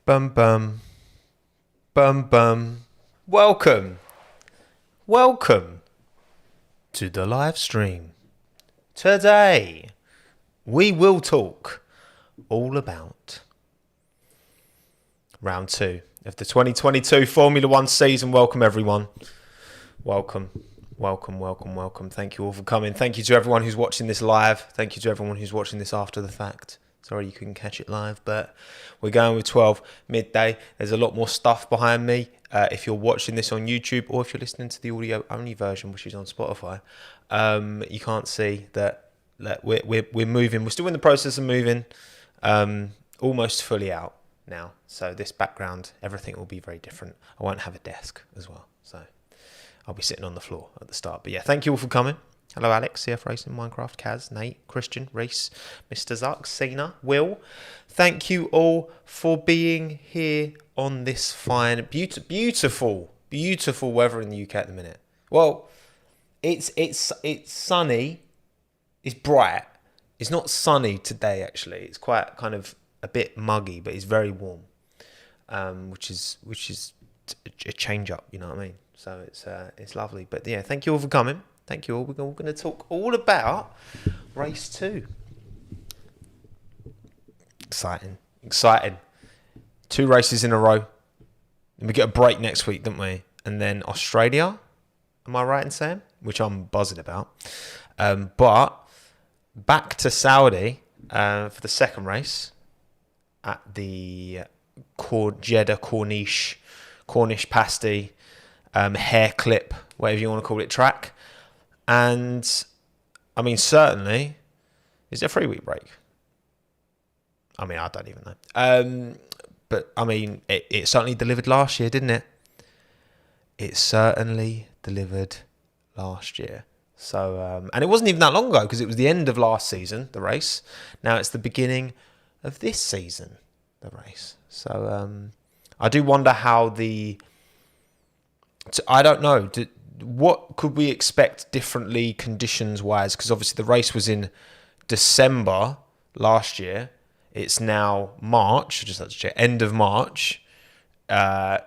Bum bum bum bum. Welcome to the live stream. Today we will talk all about round 2 of the 2022 Formula 1 season. Welcome everyone. Welcome. Thank you all for coming. Thank you to everyone who's watching this live. Thank you to everyone who's watching this after the fact. Sorry you couldn't catch it live, but we're going with 12 midday. There's a lot more stuff behind me. If you're watching this on YouTube or if you're listening to the audio only version, which is on Spotify, you can't see that we're moving. We're still in the process of moving, almost fully out now. So this background, everything will be very different. I won't have a desk as well, so I'll be sitting on the floor at the start. But yeah, thank you all for coming. Hello, Alex, CF Racing, Minecraft, Kaz, Nate, Christian, Reese, Mr. Zuck, Cena, Will. Thank you all for being here on this fine, beautiful weather in the UK at the minute. Well, it's sunny, it's bright. It's not sunny today, actually. It's quite kind of a bit muggy, but it's very warm, which is a change up. You know what I mean? So it's lovely. But yeah, thank you all for coming. Thank you all. We're going to talk all about race 2. Exciting. 2 races in a row. And we get a break next week, don't we? And then Australia. Am I right in saying? Which I'm buzzing about. But back to Saudi for the second race at the Jeddah Corniche pasty, hair clip, whatever you want to call it, track. And I mean, certainly, is it a 3-week break? I mean, I don't even know. But I mean, it certainly delivered last year, didn't it? It certainly delivered last year. So, and it wasn't even that long ago because it was the end of last season, the race. Now it's the beginning of this season, the race. So, I do wonder how I don't know. What could we expect differently conditions-wise? Because obviously the race was in December last year. It's now March, just have to check, end of March.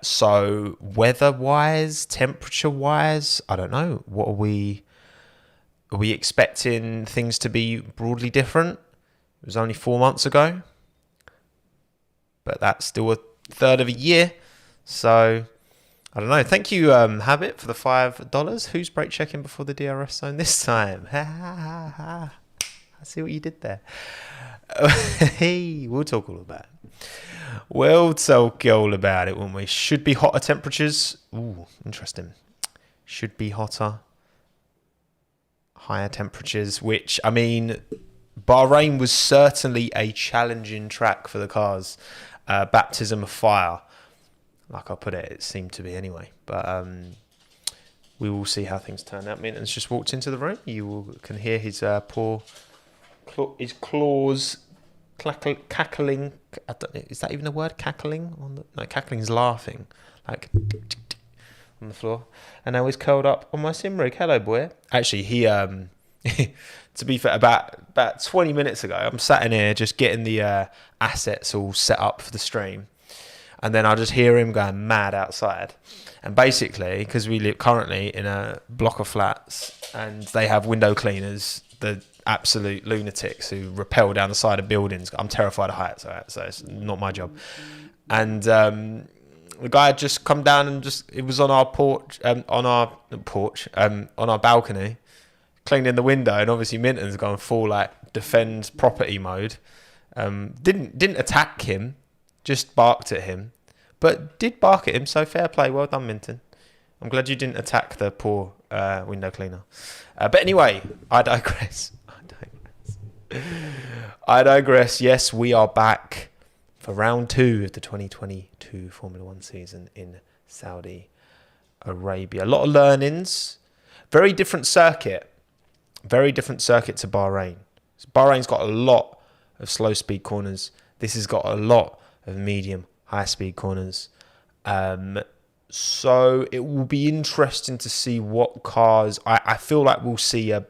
So weather-wise, temperature-wise, I don't know. What are we expecting things to be broadly different? It was only 4 months ago. But that's still a third of a year. So I don't know. Thank you, Habit, for the $5. Who's brake checking before the DRS zone this time? I see what you did there. Hey, we'll talk all about it. We'll talk all about it, won't we? Should be hotter temperatures. Ooh, interesting. Should be hotter. Higher temperatures, which, I mean, Bahrain was certainly a challenging track for the cars. Baptism of fire. Like I put it, it seemed to be anyway. But we will see how things turn out. Minton's just walked into the room. You can hear his his claws cackling. I don't know, is that even a word? Cackling? No, cackling is laughing. Like on the floor. And now he's curled up on my sim rig. Hello, boy. Actually, he to be fair, about 20 minutes ago, I'm sat in here just getting the assets all set up for the stream. And then I just hear him going mad outside. And basically, because we live currently in a block of flats and they have window cleaners, the absolute lunatics who rappel down the side of buildings. I'm terrified of heights, so it's not my job. And the guy had just come down and it was on our porch, on our balcony, cleaning the window. And obviously Minton's gone full like defend property mode. Didn't attack him. Just barked at him, but did bark at him, so fair play. Well done, Minton. I'm glad you didn't attack the poor window cleaner. But anyway, I digress. Yes, we are back for round 2 of the 2022 Formula 1 season in Saudi Arabia. A lot of learnings. Very different circuit to Bahrain. So Bahrain's got a lot of slow speed corners. This has got a lot of medium, high-speed corners. So it will be interesting to see what cars... I feel like we'll see a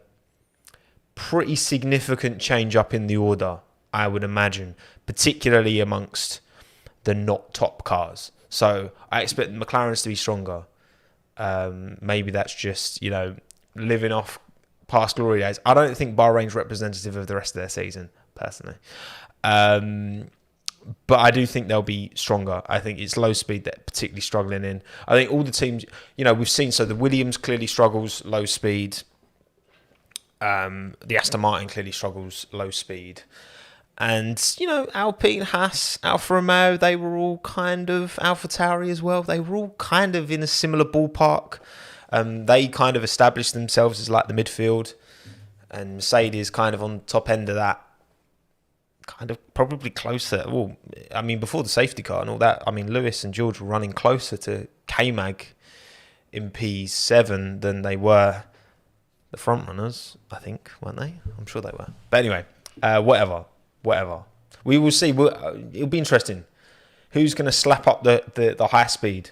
pretty significant change up in the order, I would imagine, particularly amongst the not top cars. So I expect McLaren's to be stronger. Maybe that's just, living off past glory days. I don't think Bahrain's representative of the rest of their season, personally. But I do think they'll be stronger. I think it's low speed they're particularly struggling in. I think all the teams, we've seen, so the Williams clearly struggles low speed. The Aston Martin clearly struggles low speed. And, Alpine, Haas, Alfa Romeo, they were all kind of, Alpha Tauri as well, they were all kind of in a similar ballpark. They kind of established themselves as like the midfield. And Mercedes kind of on top end of that. Kind of probably closer. Well, I mean, before the safety car and all that, I mean, Lewis and George were running closer to K-Mag in P7 than they were the front runners, I think, weren't they? I'm sure they were. But anyway, whatever. We will see. It'll be interesting. Who's going to slap up the high speed?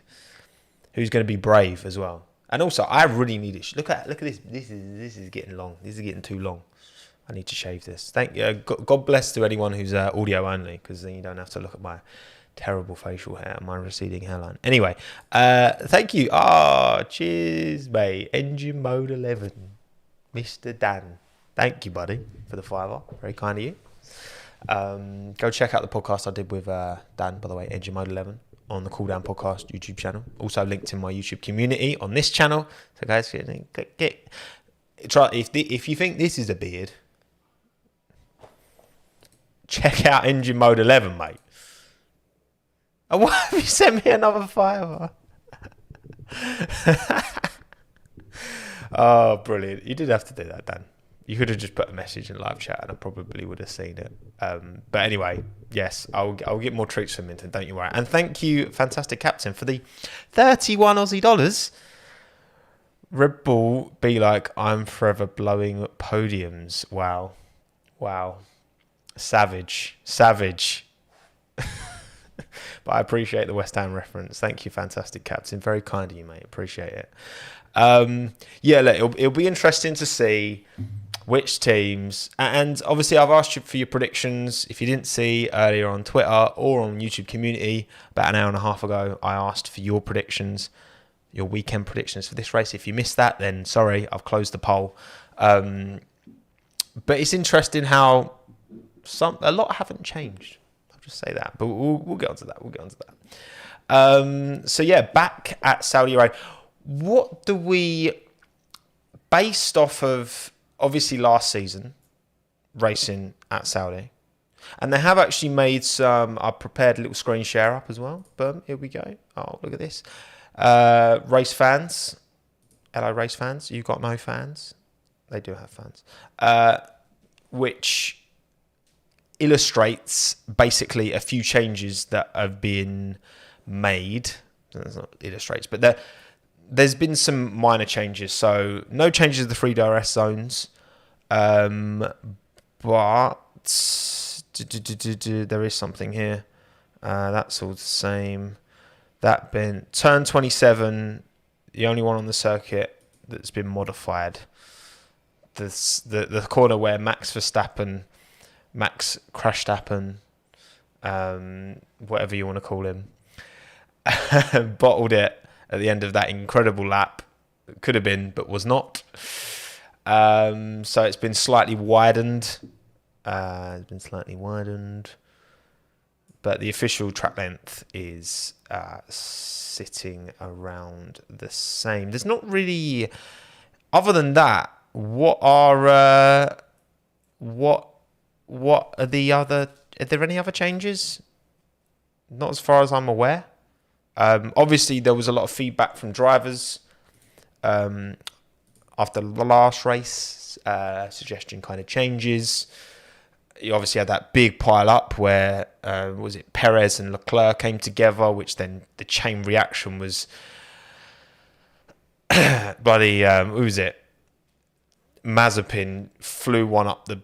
Who's going to be brave as well? And also, I really need it. Look at this. This is getting long. This is getting too long. I need to shave this. Thank you. God bless to anyone who's audio only, because then you don't have to look at my terrible facial hair, my receding hairline. Anyway, thank you. Cheers, mate. Engine mode 11, Mr. Dan. Thank you, buddy, for the $5. Very kind of you. Go check out the podcast I did with Dan, by the way, Engine mode 11 on the Cool Down Podcast YouTube channel. Also linked in my YouTube community on this channel. So guys, try if you think this is a beard. Check out Engine Mode 11, mate. And why have you sent me another $5? Oh, brilliant. You did have to do that, Dan. You could have just put a message in live chat and I probably would have seen it. But anyway, yes, I'll get more treats from Minton, don't you worry. And thank you, fantastic captain, for the 31 Aussie dollars. Red Bull be like, I'm forever blowing podiums. Wow. Savage. But I appreciate the West Ham reference. Thank you, fantastic captain. Very kind of you, mate. Appreciate it. Look, it'll be interesting to see which teams. And obviously, I've asked you for your predictions. If you didn't see earlier on Twitter or on YouTube community, about an hour and a half ago, I asked for your predictions, your weekend predictions for this race. If you missed that, then sorry, I've closed the poll. But it's interesting how a lot haven't changed. I'll just say that. But we'll get onto that. Back at Saudi Arabia. What do we, based off of obviously last season racing at Saudi, and they have actually made some. I prepared a little screen share up as well. Boom, here we go. Oh, look at this. Race fans, hello race fans. You've got no fans. They do have fans, which illustrates basically a few changes that have been made. That's not illustrates, but there's been some minor changes. So no changes to the free DRS zones, but there is something here. That's all the same. That been turn 27, the only one on the circuit that's been modified. The corner where Max Crashtappen, whatever you want to call him, bottled it at the end of that incredible lap. Could have been, but was not. So it's been slightly widened. But the official track length is sitting around the same. There's not really, other than that. What are the other? Are there any other changes? Not as far as I'm aware. Obviously, there was a lot of feedback from drivers after the last race. Suggestion kind of changes. You obviously had that big pile up where was it Perez and Leclerc came together, which then the chain reaction was bloody who was it? Mazepin flew one up the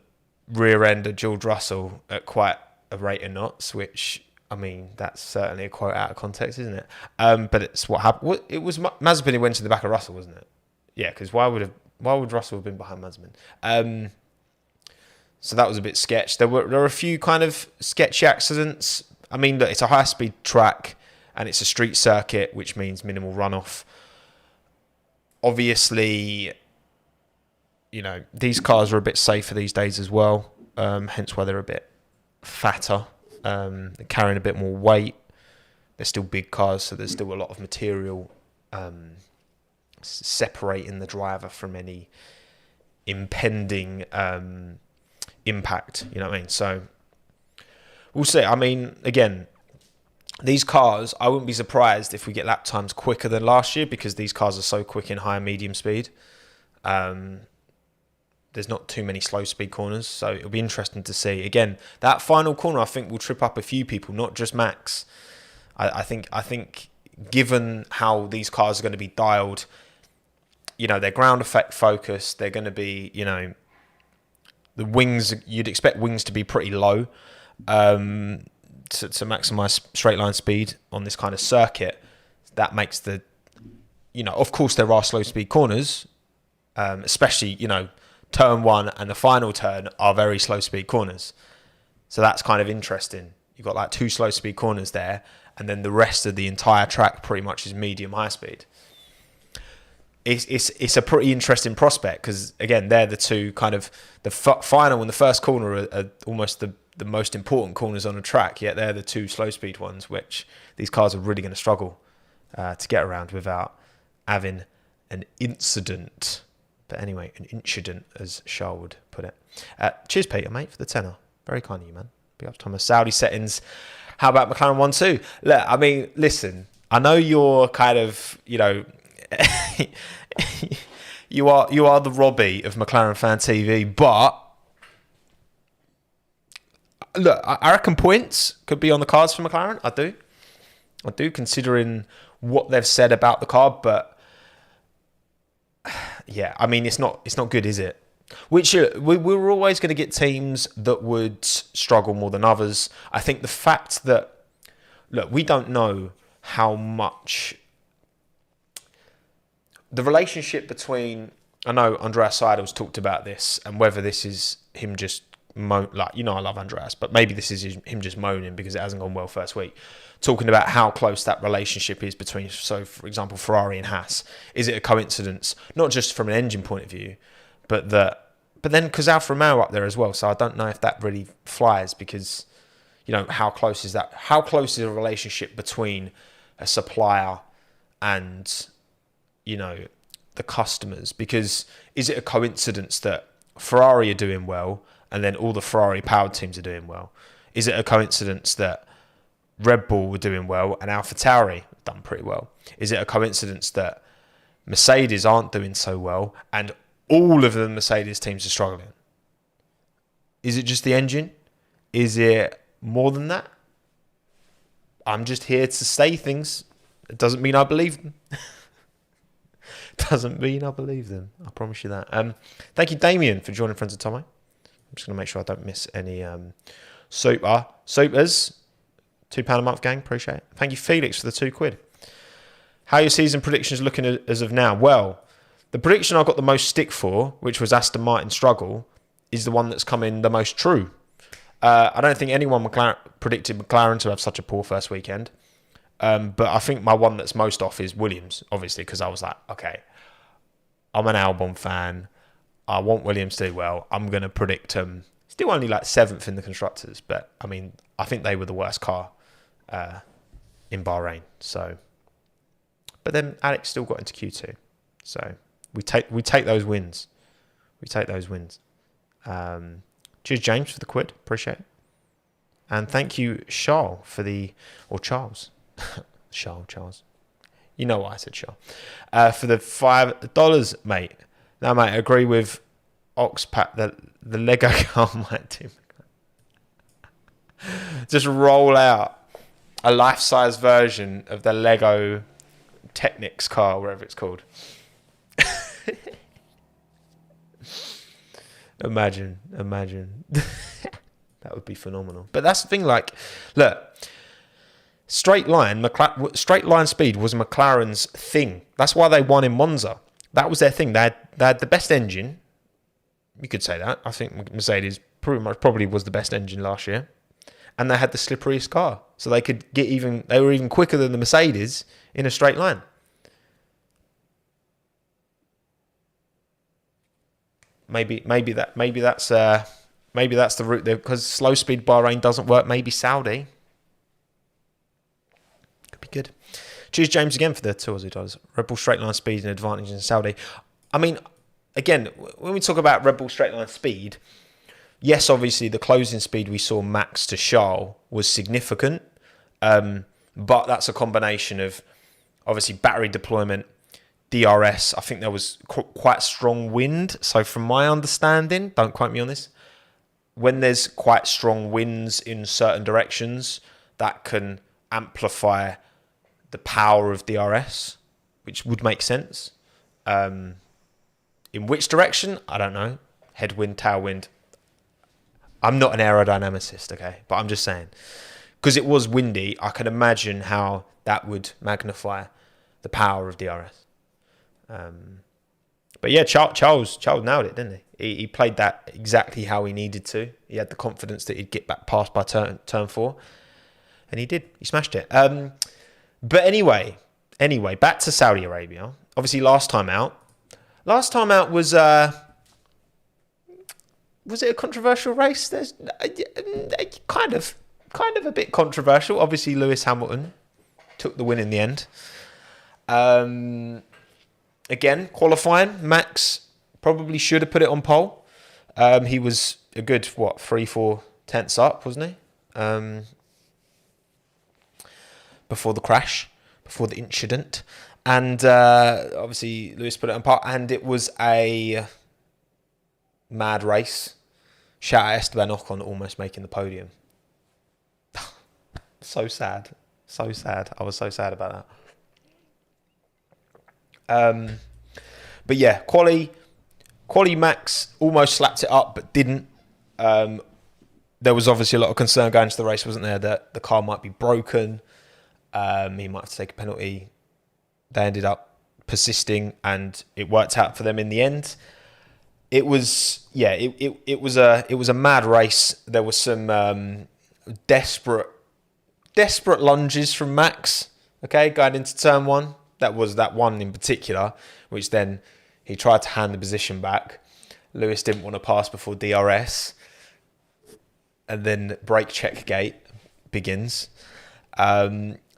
rear end of George Russell at quite a rate of knots, which, I mean, that's certainly a quote out of context, isn't it? But it's what happened. It was Mazepin who went to the back of Russell, wasn't it? Yeah, because why would Russell have been behind Mazepin? So that was a bit sketch. There were a few kind of sketchy accidents. I mean, look, it's a high-speed track and it's a street circuit, which means minimal runoff. Obviously, you know, these cars are a bit safer these days as well, hence why they're a bit fatter. They're carrying a bit more weight. They're still big cars, so there's still a lot of material separating the driver from any impending impact. You know what I mean? So we'll see. I mean, again, these cars, I wouldn't be surprised if we get lap times quicker than last year because these cars are so quick in high and medium speed. There's not too many slow speed corners, so it'll be interesting to see. Again, that final corner I think will trip up a few people, not just Max. I think given how these cars are going to be dialed, you know, they're ground effect focused. They're going to be, you know, the wings, you'd expect wings to be pretty low to maximize straight line speed on this kind of circuit. That makes the, you know, of course there are slow speed corners, especially, you know, turn one and the final turn are very slow speed corners. So that's kind of interesting. You've got like 2 slow speed corners there, and then the rest of the entire track pretty much is medium high speed. It's a pretty interesting prospect because, again, they're the two kind of the final and the first corner are almost the most important corners on the track, yet they're the 2 slow speed ones, which these cars are really going to struggle to get around without having an incident. But anyway, an incident, as Charles would put it. Cheers, Peter, mate, for the tenner. Very kind of you, man. Big up to Thomas. Saudi settings. How about McLaren 1-2? Look, I mean, listen, I know you're kind of, you know, you are the Robbie of McLaren Fan TV, but look, I reckon points could be on the cards for McLaren. I do, considering what they've said about the car, but yeah, I mean, it's not good, is it? Which we're always going to get teams that would struggle more than others. I think the fact that, look, we don't know how much the relationship between, I know Andreas Seidel's talked about this, and whether this is him just like, you know, I love Andreas, but maybe this is him just moaning because it hasn't gone well first week. Talking about how close that relationship is between, so for example, Ferrari and Haas. Is it a coincidence? Not just from an engine point of view, but then because Alfa Romeo up there as well. So I don't know if that really flies because, you know, how close is that? How close is a relationship between a supplier and, you know, the customers? Because is it a coincidence that Ferrari are doing well and then all the Ferrari powered teams are doing well? Is it a coincidence that Red Bull were doing well and AlphaTauri done pretty well? Is it a coincidence that Mercedes aren't doing so well and all of the Mercedes teams are struggling? Is it just the engine? Is it more than that? I'm just here to say things. It doesn't mean I believe them. Doesn't mean I believe them. I promise you that. Thank you, Damien, for joining Friends of Tommo. I'm just going to make sure I don't miss any supers. £2 a month, gang. Appreciate it. Thank you, Felix, for the £2. How are your season predictions looking as of now? Well, the prediction I got the most stick for, which was Aston Martin struggle, is the one that's come in the most true. I don't think anyone predicted McLaren to have such a poor first weekend. But I think my one that's most off is Williams, obviously, because I was like, okay, I'm an Albon fan. I want Williams to do well. I'm going to predict still only like 7th in the Constructors. But, I mean, I think they were the worst car in Bahrain. So, but then Alex still got into Q2. So we take those wins. We take those wins. Cheers, James, for the quid. Appreciate it. And thank you, Charles, Charles. Charles. You know why I said Charles. For the $5, mate. Now, mate, I agree with Oxpat that the Lego car might do. Just roll out a life-size version of the Lego Technics car, wherever it's called. Imagine. That would be phenomenal. But that's the thing, like, look, straight line speed was McLaren's thing. That's why they won in Monza. That was their thing. They had the best engine. You could say that. I think Mercedes probably was the best engine last year. and they had the slipperiest car, so they could get even. They were even quicker than the Mercedes in a straight line. Maybe that's the route there, because slow speed Bahrain doesn't work. Maybe Saudi could be good. Cheers, James, again for the tours he does. Red Bull straight line speed and advantage in Saudi. I mean, again, when we talk about Red Bull straight line speed, yes, obviously the closing speed we saw Max to Charles was significant, but that's a combination of obviously battery deployment, DRS. I think there was quite strong wind. So from my understanding, don't quote me on this, when there's quite strong winds in certain directions, that can amplify the power of DRS, which would make sense. In which direction? I don't know. Headwind, tailwind. I'm not an aerodynamicist, okay? But I'm just saying. Because it was windy, I can imagine how that would magnify the power of DRS. But yeah, Charles nailed it, didn't he? He played that exactly how he needed to. He had the confidence that he'd get back past by turn 4. And he did. He smashed it. But anyway, back to Saudi Arabia. Obviously, last time out was it a controversial race? There's kind of a bit controversial. Obviously, Lewis Hamilton took the win in the end. Again, qualifying, Max probably should have put it on pole. He was a good 3-4 tenths up, wasn't he? Before the crash, before the incident. And obviously Lewis put it on par, and it was a mad race. Shout out Esteban Ocon almost making the podium. So sad. I was so sad about that. But yeah, quali Max almost slapped it up, but didn't. There was obviously a lot of concern going into the race, wasn't there, that the car might be broken. He might have to take a penalty. They ended up persisting, and it worked out for them in the end. It was it was a mad race. There was some desperate lunges from Max. Okay, going into turn 1. That was that one in particular, which then he tried to hand the position back. Lewis didn't want to pass before DRS, and then brake check gate begins.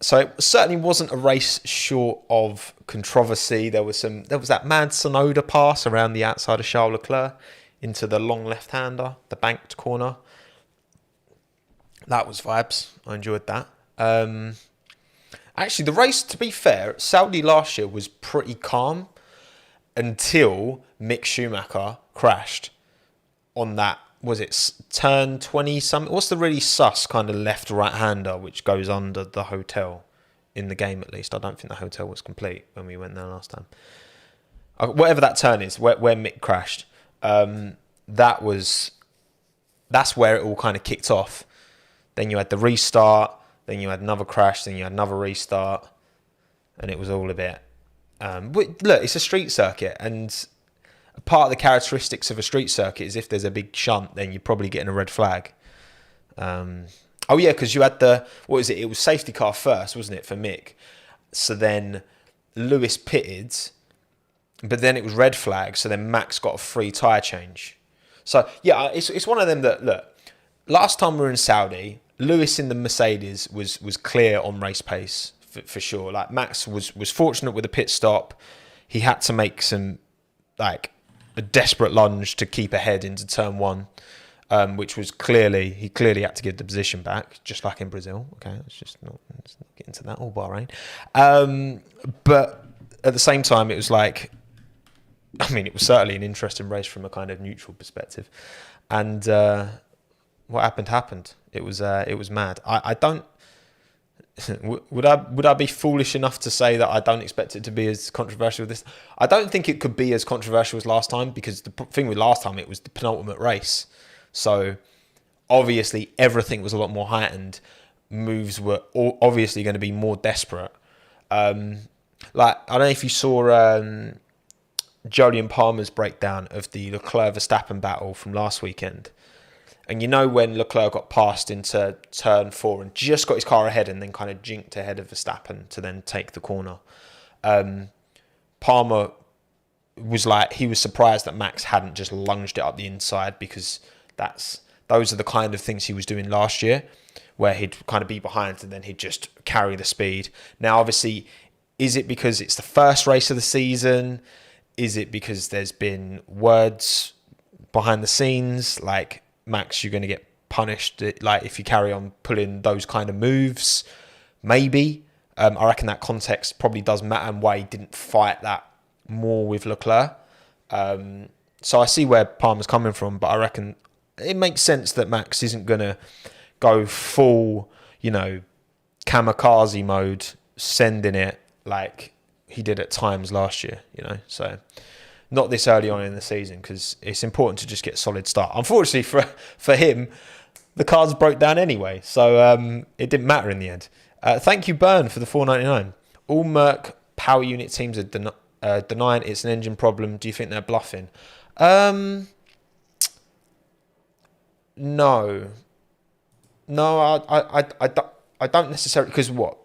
So it certainly wasn't a race short of controversy. There was that mad Sonoda pass around the outside of Charles Leclerc into the long left-hander, the banked corner. That was vibes. I enjoyed that. Actually, the race, to be fair, Saudi last year was pretty calm until Mick Schumacher crashed on that. Was it turn 20 something? What's the really sus kind of left right-hander which goes under the hotel in the game, at least? I don't think the hotel was complete when we went there last time. Whatever that turn is, where Mick crashed, that's where it all kind of kicked off. Then you had the restart, then you had another crash, then you had another restart, and it was all a bit... but look, it's a street circuit, and part of the characteristics of a street circuit is if there's a big shunt, then you're probably getting a red flag. Oh yeah, because you had it was safety car first, wasn't it, for Mick? So then Lewis pitted, but then it was red flag, so then Max got a free tyre change. So yeah, it's one of them that, look, last time we were in Saudi, Lewis in the Mercedes was clear on race pace for sure. Like, Max was fortunate with a pit stop. He had to make some, like, a desperate lunge to keep ahead into turn 1, which was he clearly had to give the position back, just like in Brazil. Okay, let's not get into that, or Bahrain. But at the same time, it was like, I mean, it was certainly an interesting race from a kind of neutral perspective. And what happened. It was mad. I don't... Would I be foolish enough to say that I don't expect it to be as controversial as this? I don't think it could be as controversial as last time, because the thing with last time, it was the penultimate race. So obviously everything was a lot more heightened. Moves were obviously going to be more desperate. Like, I don't know if you saw Jolyon Palmer's breakdown of the Leclerc-Verstappen battle from last weekend. And you know when Leclerc got passed into turn 4 and just got his car ahead and then kind of jinked ahead of Verstappen to then take the corner. Palmer was like, he was surprised that Max hadn't just lunged it up the inside, because those are the kind of things he was doing last year, where he'd kind of be behind and then he'd just carry the speed. Now, obviously, is it because it's the first race of the season? Is it because there's been words behind the scenes like, Max, you're going to get punished like if you carry on pulling those kind of moves? Maybe. I reckon that context probably does matter, and why he didn't fight that more with Leclerc. So I see where Palmer's coming from, but I reckon it makes sense that Max isn't going to go full, kamikaze mode, sending it like he did at times last year, so not this early on in the season, because it's important to just get a solid start. Unfortunately for him, the cards broke down anyway, so it didn't matter in the end. Thank you, Burn, for the $4.99. All Merc power unit teams are denying it's an engine problem. Do you think they're bluffing? No, I don't necessarily, because what?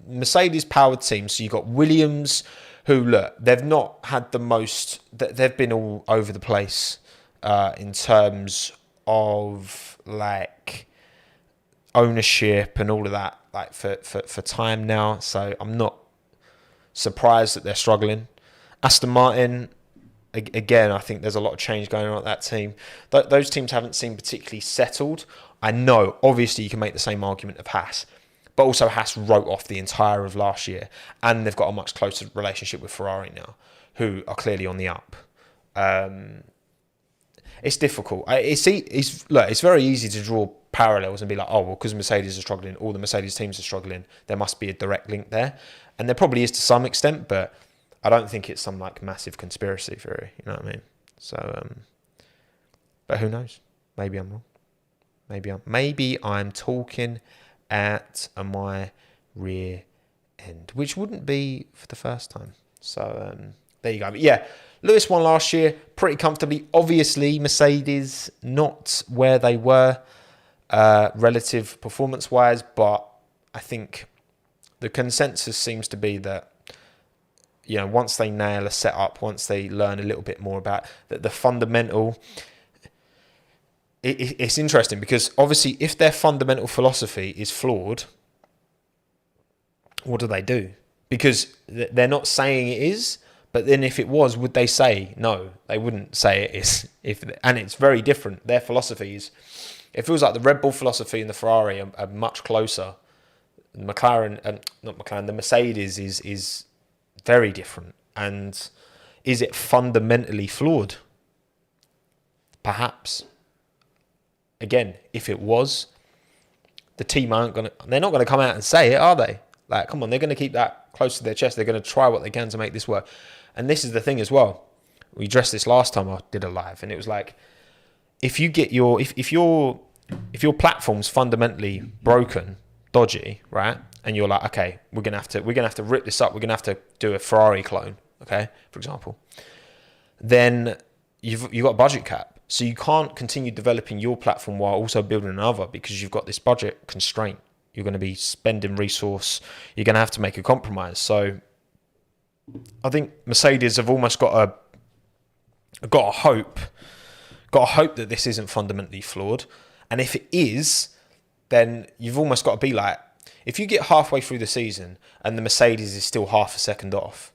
Mercedes powered teams, so you've got Williams, who, look, they've not had the most, they've been all over the place in terms of like ownership and all of that, like for time now. So I'm not surprised that they're struggling. Aston Martin, again, I think there's a lot of change going on at that team. Those teams haven't seemed particularly settled. I know, obviously, you can make the same argument of Haas, but also Haas wrote off the entire of last year, and they've got a much closer relationship with Ferrari now, who are clearly on the up. It's difficult. It's very easy to draw parallels and be like, oh, well, because Mercedes are struggling, all the Mercedes teams are struggling, there must be a direct link there. And there probably is to some extent, but I don't think it's some like massive conspiracy theory. You know what I mean? So, but who knows? Maybe I'm wrong. Maybe I'm talking at my rear end, which wouldn't be for the first time. So there you go. But yeah, Lewis won last year pretty comfortably. Obviously, Mercedes not where they were relative performance-wise, but I think the consensus seems to be that, once they nail a setup, once they learn a little bit more about the fundamental, it's interesting, because obviously if their fundamental philosophy is flawed, what do? Because they're not saying it is, but then if it was, would they say no? They wouldn't say it is. And it's very different. Their philosophies, it feels like the Red Bull philosophy and the Ferrari are much closer. The Mercedes is very different. And is it fundamentally flawed? Perhaps. Again, if it was, the team they're not going to come out and say it, are they? Like, come on, they're going to keep that close to their chest. They're going to try what they can to make this work. And this is the thing as well. We addressed this last time I did a live, and it was like, if you get if your platform's fundamentally broken, dodgy, right? And you're like, okay, we're gonna have to rip this up. We're gonna have to do a Ferrari clone, okay, for example. Then you've got a budget cap. So you can't continue developing your platform while also building another, because you've got this budget constraint. You're going to be spending resource. You're going to have to make a compromise. So I think Mercedes have almost got a hope that this isn't fundamentally flawed. And if it is, then you've almost got to be like, if you get halfway through the season and the Mercedes is still half a second off,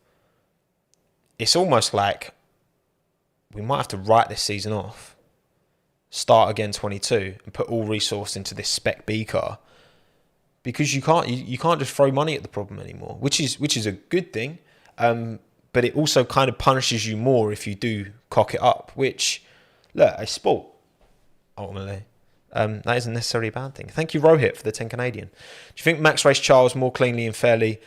it's almost like, we might have to write this season off, start again 22, and put all resource into this Spec B car, because you can't just throw money at the problem anymore, which is a good thing, but it also kind of punishes you more if you do cock it up. Which, look, a sport ultimately, that isn't necessarily a bad thing. Thank you, Rohit, for the 10 Canadian. Do you think Max raced Charles more cleanly and fairly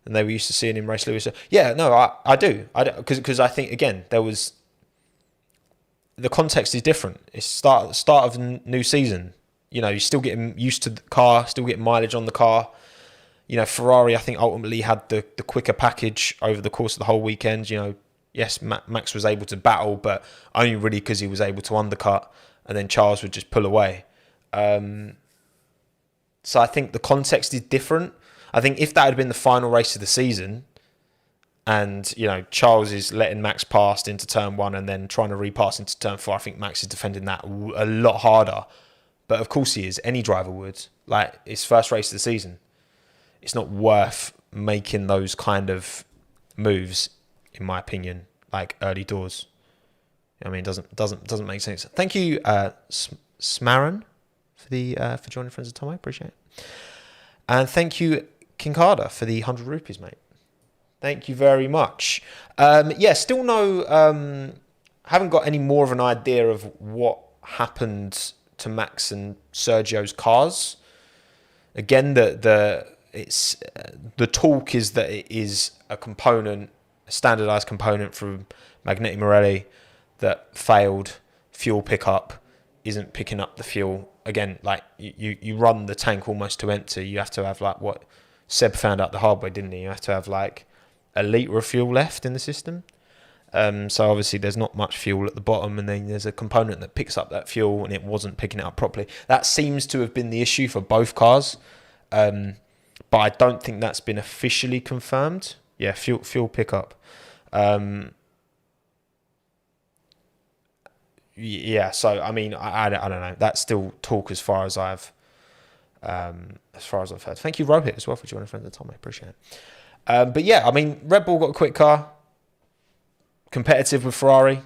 than they were used to seeing him race Lewis? Yeah, no, I do, because I think, again, the context is different. It's start of a new season. You're still getting used to the car, still getting mileage on the car. Ferrari, I think, ultimately had the quicker package over the course of the whole weekend. Yes, Max was able to battle, but only really because he was able to undercut. and then Charles would just pull away. So I think the context is different. I think if that had been the final race of the season, and Charles is letting Max pass into turn 1 and then trying to repass into turn 4, I think Max is defending that a lot harder. But of course he is. Any driver would. Like, his first race of the season. It's not worth making those kind of moves, in my opinion, like early doors. I mean, it doesn't make sense. Thank you, Smaran, for joining Friends of Tommo. Appreciate it. And thank you, Kinkada, for the 100 rupees, mate. Thank you very much. Still no... haven't got any more of an idea of what happened to Max and Sergio's cars. Again, the talk is that it is a standardized component from Magneti Marelli that failed. Fuel pickup isn't picking up the fuel. Again, like you run the tank almost to empty. You have to have like what Seb found out the hard way, didn't he? You have to have like a litre of fuel left in the system. So obviously there's not much fuel at the bottom, and then there's a component that picks up that fuel, and it wasn't picking it up properly. That seems to have been the issue for both cars, but I don't think that's been officially confirmed. Yeah, fuel pickup. So I mean, I don't know. That's still talk as far as I've heard. Thank you, Rohit, as well, for joining Friends of Tommo. Appreciate it. But yeah, I mean, Red Bull got a quick car, competitive with Ferrari,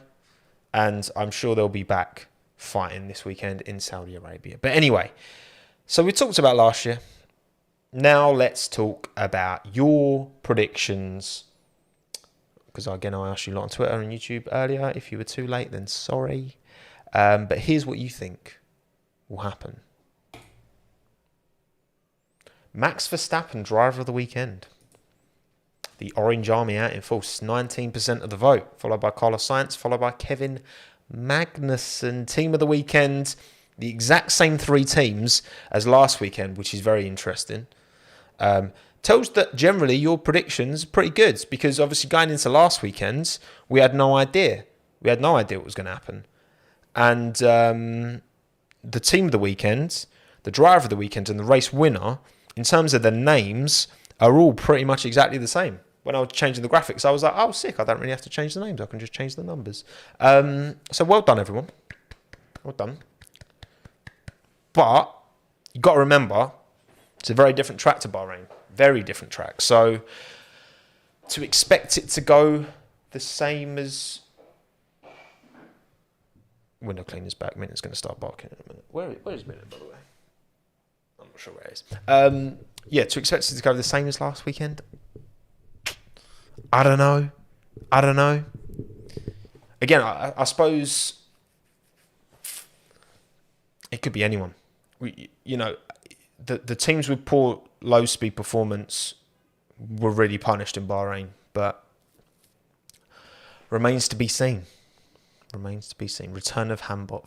and I'm sure they'll be back fighting this weekend in Saudi Arabia. But anyway, so we talked about last year. Now let's talk about your predictions. Because again, I asked you a lot on Twitter and YouTube earlier. If you were too late, then sorry. But here's what you think will happen. Max Verstappen, driver of the weekend. The Orange Army out in force, 19% of the vote, followed by Carlos Sainz, followed by Kevin Magnussen. Team of the weekend, the exact same 3 teams as last weekend, which is very interesting. Tells that generally your predictions are pretty good, because obviously going into last weekend, we had no idea. We had no idea what was going to happen. And the team of the weekend, the driver of the weekend, and the race winner, in terms of the names, are all pretty much exactly the same. When I was changing the graphics, I was like, oh, sick. I don't really have to change the names. I can just change the numbers. So well done, everyone. Well done. But you got to remember, it's a very different track to Bahrain. Very different track. So to expect it to go the same as... Window cleaner's back. Minut's going to start barking in a minute. Where is Minute, by the way? I'm not sure where it is. To expect it to go the same as last weekend... I don't know. Again, I suppose it could be anyone. The teams with poor low-speed performance were really punished in Bahrain, but remains to be seen. Return of Hambot.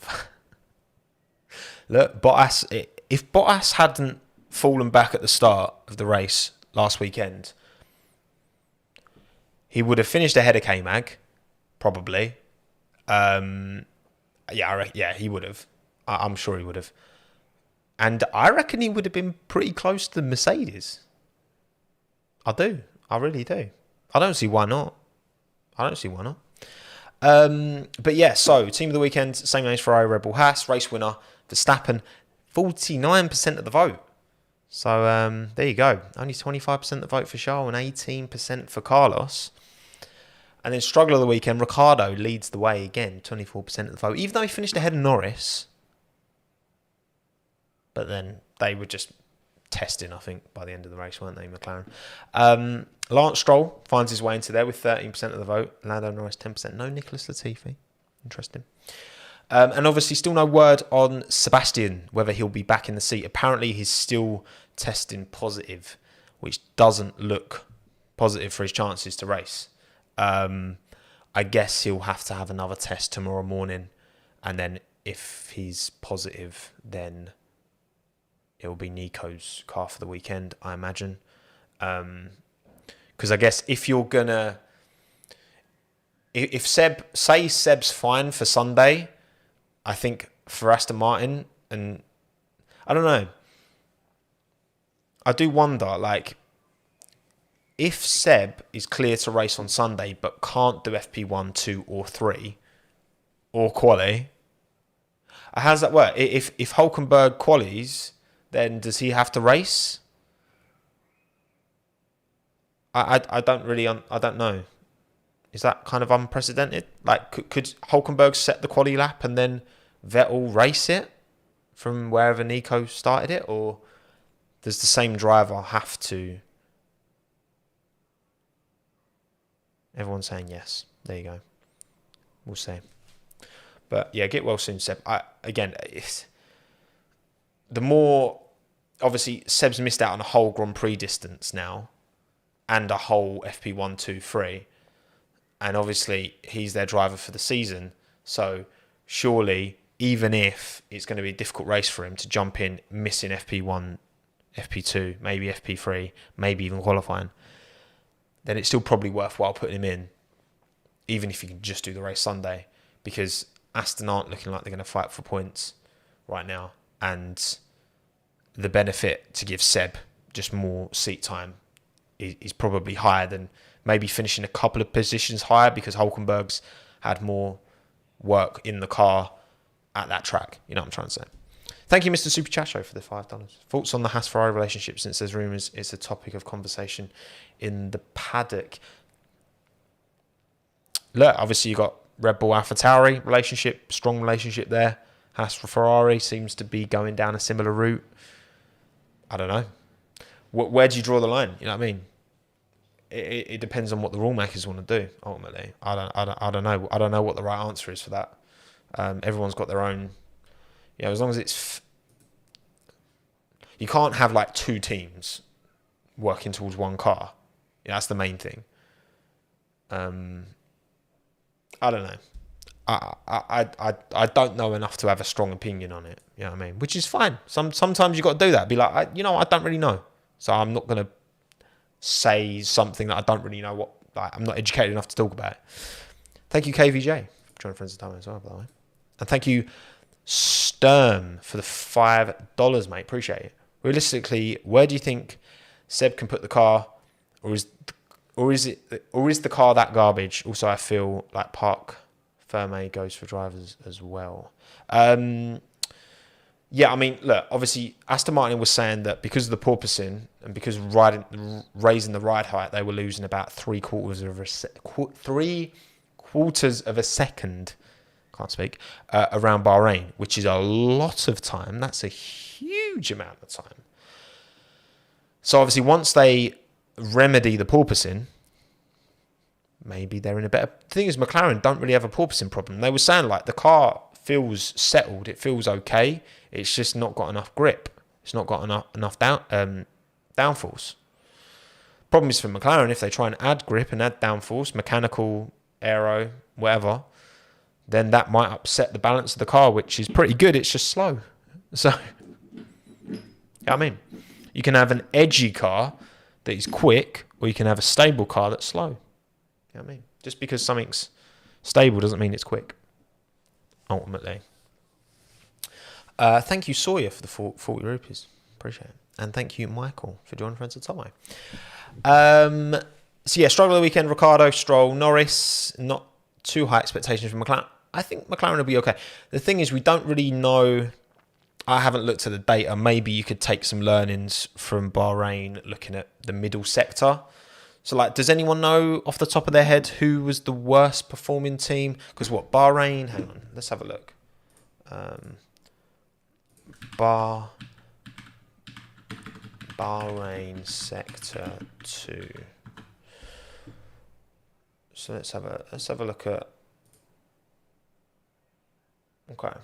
Look, Bottas. If Bottas hadn't fallen back at the start of the race last weekend, he would have finished ahead of K-Mag, probably. He would have. I'm sure he would have. And I reckon he would have been pretty close to Mercedes. I do. I really do. I don't see why not. But yeah, so team of the weekend, same name as Ferrari, Red Bull, Haas. Race winner, Verstappen, 49% of the vote. So there you go. Only 25% of the vote for Charles and 18% for Carlos. And then struggle of the weekend, Ricciardo leads the way again, 24% of the vote, even though he finished ahead of Norris. But then they were just testing, I think, by the end of the race, weren't they, McLaren? Lance Stroll finds his way into there with 13% of the vote. Lando Norris, 10%. No Nicholas Latifi. Interesting. And obviously still no word on Sebastian, whether he'll be back in the seat. Apparently he's still testing positive, which doesn't look positive for his chances to race. I guess he'll have to have another test tomorrow morning, and then if he's positive, then it'll be Nico's car for the weekend, I imagine. Because I guess if you're gonna, if Seb's fine for Sunday, I think for Aston Martin, and I don't know. I do wonder, like, if Seb is clear to race on Sunday but can't do FP1, 2 or 3 or quali, how does that work? If Hulkenberg qualies, then does he have to race? I don't really, I don't know. Is that kind of unprecedented? Like, could Hulkenberg set the quali lap and then Vettel race it from wherever Nico started it? Or does the same driver have to? Everyone's saying yes. There you go. We'll see. But yeah, get well soon, Seb. Again, the more... Obviously, Seb's missed out on a whole Grand Prix distance now and a whole FP1, 2, 3. And obviously, he's their driver for the season. So surely, even if it's going to be a difficult race for him to jump in missing FP1, FP2, maybe FP3, maybe even qualifying, then it's still probably worthwhile putting him in, even if you can just do the race Sunday, because Aston aren't looking like they're going to fight for points right now. And the benefit to give Seb just more seat time is probably higher than maybe finishing a couple of positions higher, because Hulkenberg's had more work in the car at that track. You know what I'm trying to say. Thank you, Mr. Super Chacho, for the $5. Thoughts on the Haas-Ferrari relationship, since there's rumours it's a topic of conversation in the paddock? Look, obviously you got Red Bull AlphaTauri relationship, strong relationship there. Haas-Ferrari seems to be going down a similar route. I don't know. Where do you draw the line? You know what I mean? It depends on what the rule makers want to do. Ultimately, I don't know. I don't know what the right answer is for that. Everyone's got their own. You know, as long as it's, you can't have like two teams working towards one car. Yeah, that's the main thing. I don't know. I don't know enough to have a strong opinion on it. You know what I mean? Which is fine. Sometimes you got to do that. Be like, I don't really know, so I'm not gonna say something that I don't really know what. Like, I'm not educated enough to talk about it. Thank you, KVJ, for joining Friends of Time as well, by the way, and thank you, Sturm, for the $5, mate. Appreciate it. Realistically, where do you think Seb can put the car, or is the car that garbage? Also, I feel like Park Ferme goes for drivers as well. Yeah, I mean, look, obviously Aston Martin was saying that because of the porpoising and because raising the ride height, they were losing about 3/4 of a second. Can't speak, around Bahrain, which is a lot of time. That's a huge amount of time. So obviously, once they remedy the porpoising, maybe they're in a better... The thing is, McLaren don't really have a porpoising problem. They were saying, like, the car feels settled. It feels okay. It's just not got enough grip. It's not got enough downforce. Problem is for McLaren, if they try and add grip and add downforce, mechanical, aero, whatever, then that might upset the balance of the car, which is pretty good. It's just slow. So, I mean, you can have an edgy car that is quick, or you can have a stable car that's slow. You know what I mean? Just because something's stable doesn't mean it's quick, ultimately. Thank you, Sawyer, for the 40 rupees. Appreciate it. And thank you, Michael, for joining Friends of Tommo. So, yeah, struggle of the weekend, Ricciardo, Stroll, Norris. Not too high expectations from McLaren. I think McLaren will be okay. The thing is, we don't really know. I haven't looked at the data. Maybe you could take some learnings from Bahrain looking at the middle sector. So, like, does anyone know off the top of their head who was the worst performing team? Because Bahrain... Hang on, let's have a look. Bahrain Sector 2. So let's have a look at... Okay.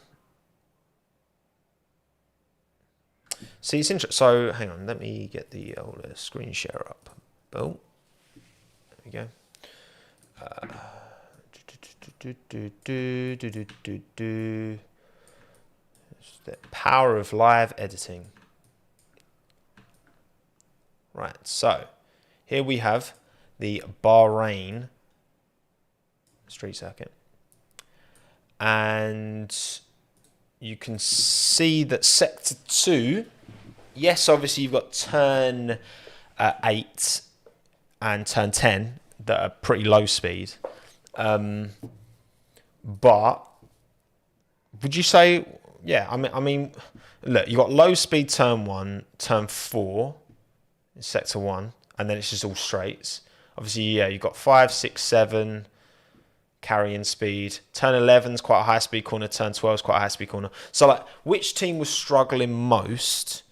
See, it's interesting. So, hang on, let me get the old screen share up. Boom. There we go. It's the power of live editing. Right, so here we have the Bahrain street circuit. And you can see that sector 2, yes, obviously you've got turn 8 and turn 10 that are pretty low speed. But would you say, yeah, I mean, look, you've got low speed turn 1, turn 4 in sector 1, and then it's just all straights. Obviously, yeah, you've got 5, 6, 7 carrying speed. Turn 11's quite a high speed corner. Turn 12's quite a high speed corner. So, like, which team was struggling most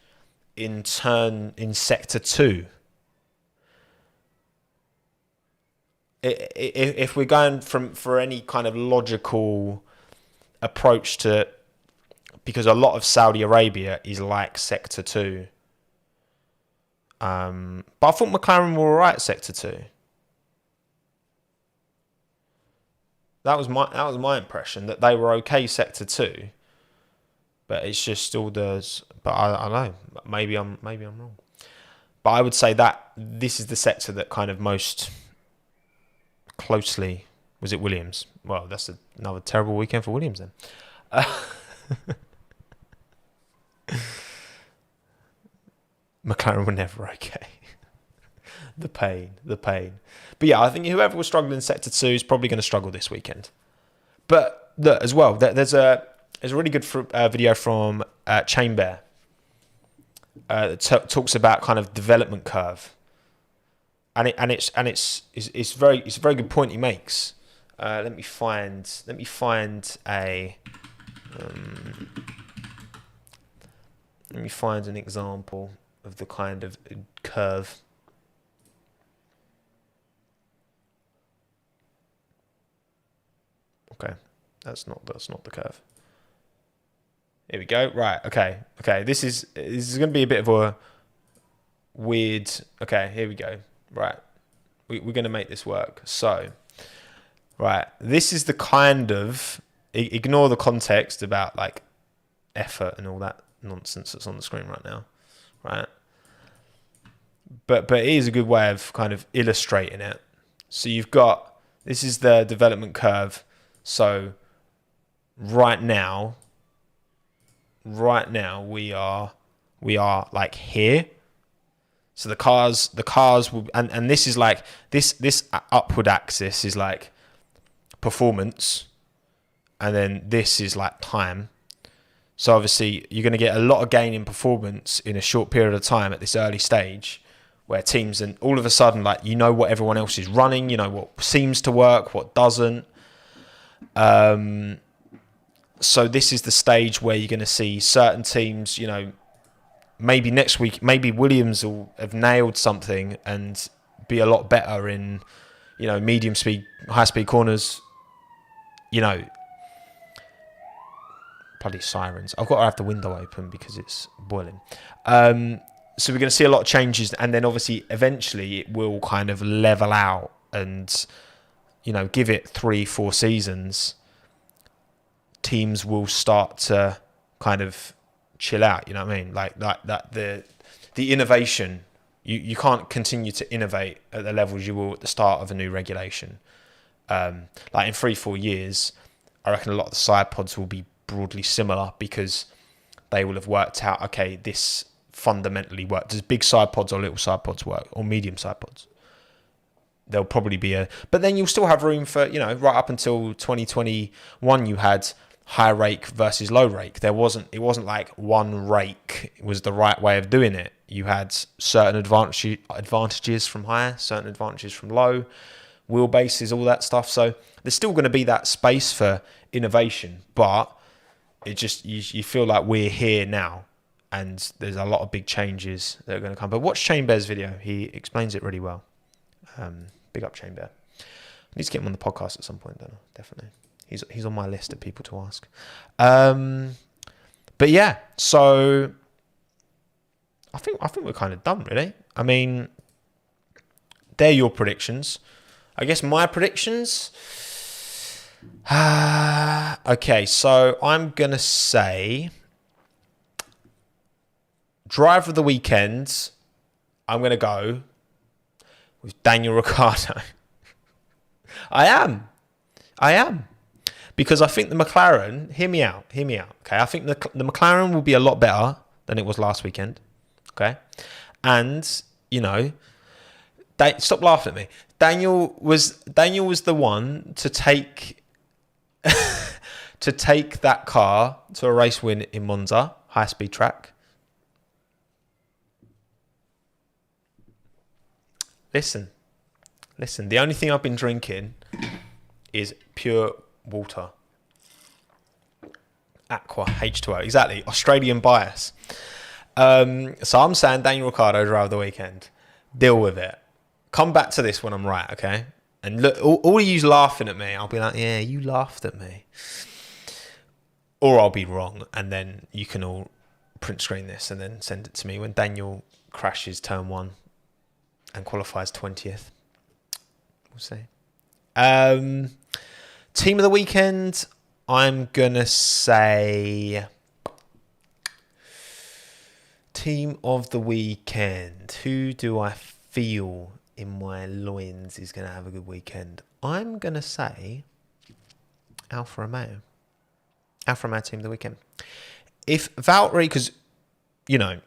in sector 2? If we're going for any kind of logical approach to, because a lot of Saudi Arabia is like sector 2. But I thought McLaren were alright at sector 2. That was my impression, that they were okay sector 2, but it's just all those. But I don't know. Maybe I'm wrong. But I would say that this is the sector that kind of most closely was it Williams. Well, that's another terrible weekend for Williams then. McLaren were never okay. The pain. But yeah, I think whoever was struggling in sector 2 is probably going to struggle this weekend. But look, as well, there's a really good video from Chinwag that talks about kind of development curve, and it's a very good point he makes. Let me find an example of the kind of curve. Okay, that's not the curve. Here we go. Right. Okay. This is going to be a bit of a weird. Okay. Here we go. Right. We're going to make this work. So, right. This is the kind of, ignore the context about like effort and all that nonsense that's on the screen right now. Right. But it is a good way of kind of illustrating it. So this is the development curve. So right now we are like here. So the cars will, and this is like this upward axis is like performance, and then this is like time. So obviously you're going to get a lot of gain in performance in a short period of time at this early stage, where teams, and all of a sudden, like, you know what everyone else is running, you know what seems to work, what doesn't. So this is the stage where you're going to see certain teams, you know, maybe next week, maybe Williams will have nailed something and be a lot better in, you know, medium speed, high speed corners, you know. Bloody sirens. I've got to have the window open because it's boiling. So we're going to see a lot of changes, and then obviously eventually it will kind of level out, and, you know, give it 3-4 seasons, teams will start to kind of chill out, you know what I mean? Like that the innovation, you can't continue to innovate at the levels you will at the start of a new regulation. Like in 3-4 years, I reckon a lot of the side pods will be broadly similar, because they will have worked out, okay, this fundamentally works. Does big side pods or little side pods work, or medium side pods? There'll probably be but then you'll still have room for, you know, right up until 2021, you had high rake versus low rake. It wasn't like one rake was the right way of doing it. You had certain advantages from high, certain advantages from low, wheelbases, all that stuff. So there's still going to be that space for innovation, but it just, you feel like we're here now, and there's a lot of big changes that are going to come. But watch Chainbear's video. He explains it really well. Big up Chainbear. I need to get him on the podcast at some point, don't I? Definitely. He's on my list of people to ask. But yeah, so I think we're kind of done, really. I mean, they're your predictions. I guess my predictions. Okay, so I'm gonna say driver of the weekend. I'm gonna go with Daniel Ricciardo. I am. because I think the McLaren, hear me out, okay? I think the McLaren will be a lot better than it was last weekend, okay? And, you know, stop laughing at me. Daniel was the one to take to take that car to a race win in Monza, high-speed track. Listen. The only thing I've been drinking is pure water. Aqua, H2O. Exactly. Australian bias. So I'm saying Daniel Ricciardo drive the weekend. Deal with it. Come back to this when I'm right, okay? And look, all of you's laughing at me. I'll be like, yeah, you laughed at me. Or I'll be wrong. And then you can all print screen this and then send it to me when Daniel crashes turn 1 and qualifies 20th. We'll see. Team of the weekend, I'm going to say... Team of the weekend. Who do I feel in my loins is going to have a good weekend? I'm going to say Alfa Romeo. Alfa Romeo team of the weekend. If Valtteri, because, you know,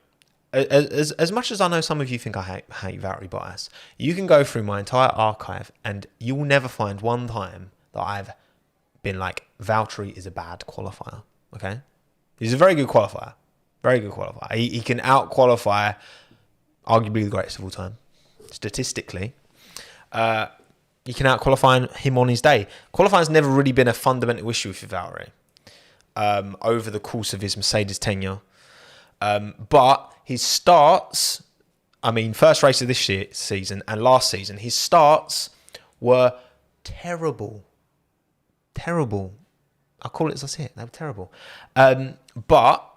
as much as I know some of you think I hate Valtteri Bottas, you can go through my entire archive and you will never find one time that I've been like, Valtteri is a bad qualifier, okay? He's a very good qualifier. Very good qualifier. He can out-qualify arguably the greatest of all time. Statistically. You can out-qualify him on his day. Qualifying's never really been a fundamental issue for Valtteri over the course of his Mercedes tenure. But his starts, I mean, first race of this season and last season, his starts were terrible. Terrible. I'll call it as I see it. They were terrible. But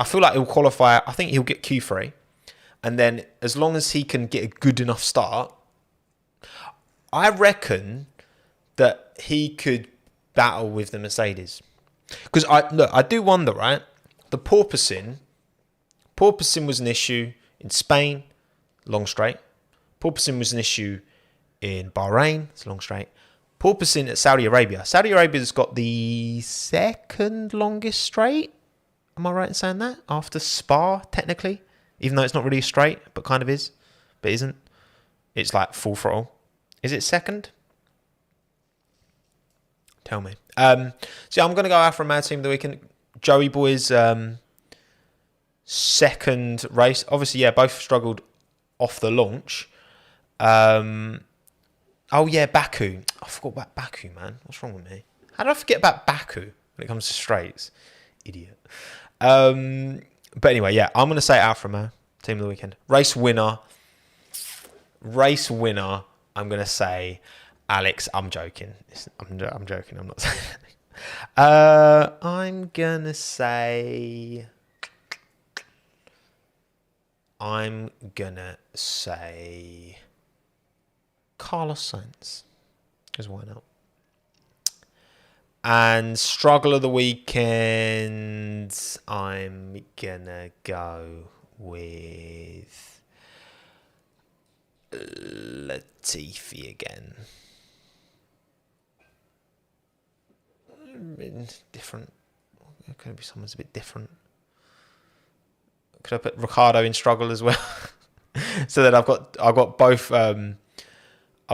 I feel like he'll qualify. I think he'll get Q3. And then as long as he can get a good enough start, I reckon that he could battle with the Mercedes. Because I do wonder, right? The porpoising was an issue in Spain, long straight. Porpoising was an issue in Bahrain, it's a long straight. Porpoising at Saudi Arabia. Saudi Arabia's got the second longest straight. Am I right in saying that? After Spa, technically. Even though it's not really straight, but kind of is. But isn't. It's like full throttle. Is it second? Tell me. So I'm going to go Alfa Romeo team of the weekend. Joey Boy's second race. Obviously, yeah, both struggled off the launch. Oh, yeah, Baku. I forgot about Baku, man. What's wrong with me? How did I forget about Baku when it comes to straights? Idiot. But anyway, yeah, I'm going to say Alfa Romeo, team of the weekend. Race winner, I'm going to say Alex. I'm joking. I'm joking. I'm not saying anything. I'm going to say Carlos Sainz. Because why not? And struggle of the weekend, I'm gonna go with Latifi again. Different. Could be someone's a bit different. Could I put Ricardo in struggle as well? So that I've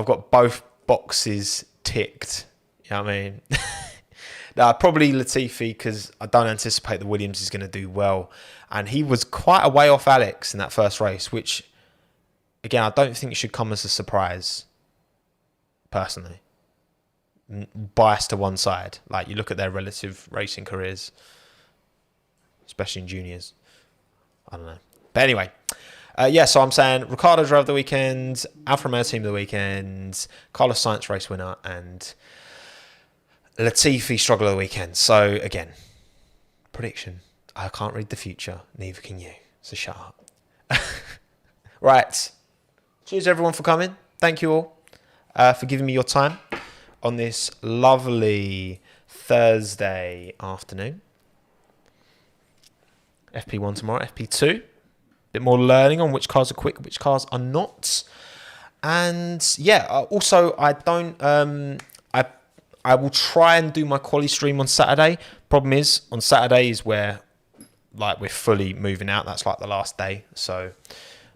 got both boxes ticked. You know what I mean? Probably Latifi, because I don't anticipate that Williams is going to do well. And he was quite a way off Alex in that first race, which, again, I don't think should come as a surprise, personally. Biased to one side. Like, you look at their relative racing careers, especially in juniors. I don't know. But anyway, so I'm saying Ricciardo drove the weekend, Alfa Romeo team of the weekend, Carlos Sainz race winner, and Latifi struggle of the weekend. So, again, prediction. I can't read the future. Neither can you. So shut up. Right. Cheers, everyone, for coming. Thank you all for giving me your time on this lovely Thursday afternoon. FP1 tomorrow. FP2. Bit more learning on which cars are quick, which cars are not. And, yeah, also, I don't... I will try and do my quali stream on Saturday. Problem is, on Saturday is where like we're fully moving out. That's like the last day. So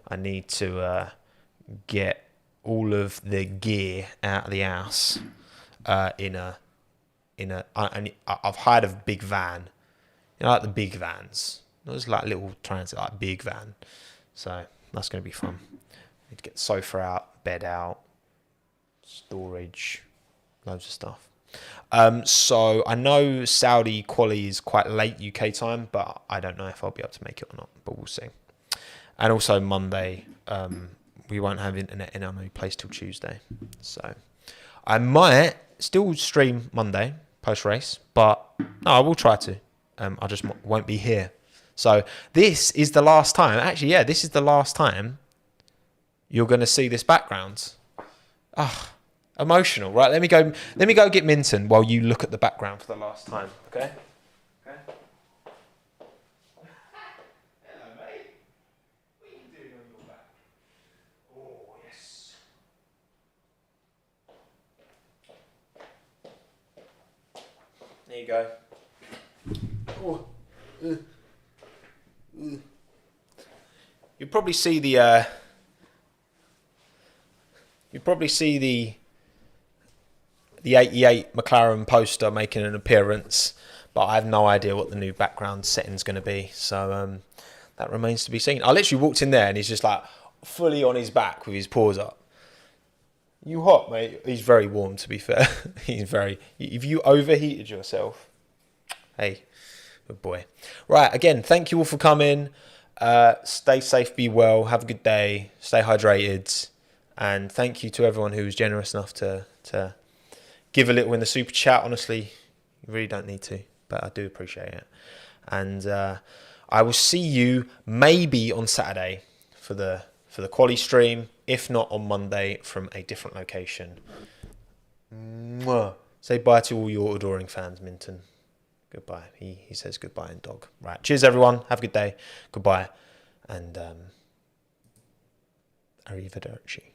I need to get all of the gear out of the house I've hired a big van. You know, like the big vans. Not just like little transit, like big van. So that's going to be fun. Need to get the sofa out, bed out, storage, loads of stuff. So I know Saudi quali is quite late UK time, but I don't know if I'll be able to make it or not, but we'll see. And also Monday, we won't have internet in our new place till Tuesday. So I might still stream Monday post-race, but no, I will try to. I just won't be here. So this is the last time. Actually, yeah, this is the last time you're going to see this background. Ah. Emotional, right? Let me go get Minton while you look at the background for the last time, okay? Okay. Hello, mate. What are you doing on your back? Oh, yes. There you go. Oh. You'll probably see the. The 88 McLaren poster making an appearance, but I have no idea what the new background setting's going to be. So that remains to be seen. I literally walked in there and he's just like fully on his back with his paws up. You hot, mate? He's very warm, to be fair. If you overheated yourself, hey, good boy. Right, again, thank you all for coming. Stay safe, be well, have a good day, stay hydrated, and thank you to everyone who was generous enough to give a little in the super chat. Honestly, you really don't need to, but I do appreciate it. And I will see you maybe on Saturday for the quali stream, if not on Monday from a different location. Mwah. Say bye to all your adoring fans, Minton. Goodbye. He says goodbye in dog. Right. Cheers, everyone. Have a good day. Goodbye. And arrivederci.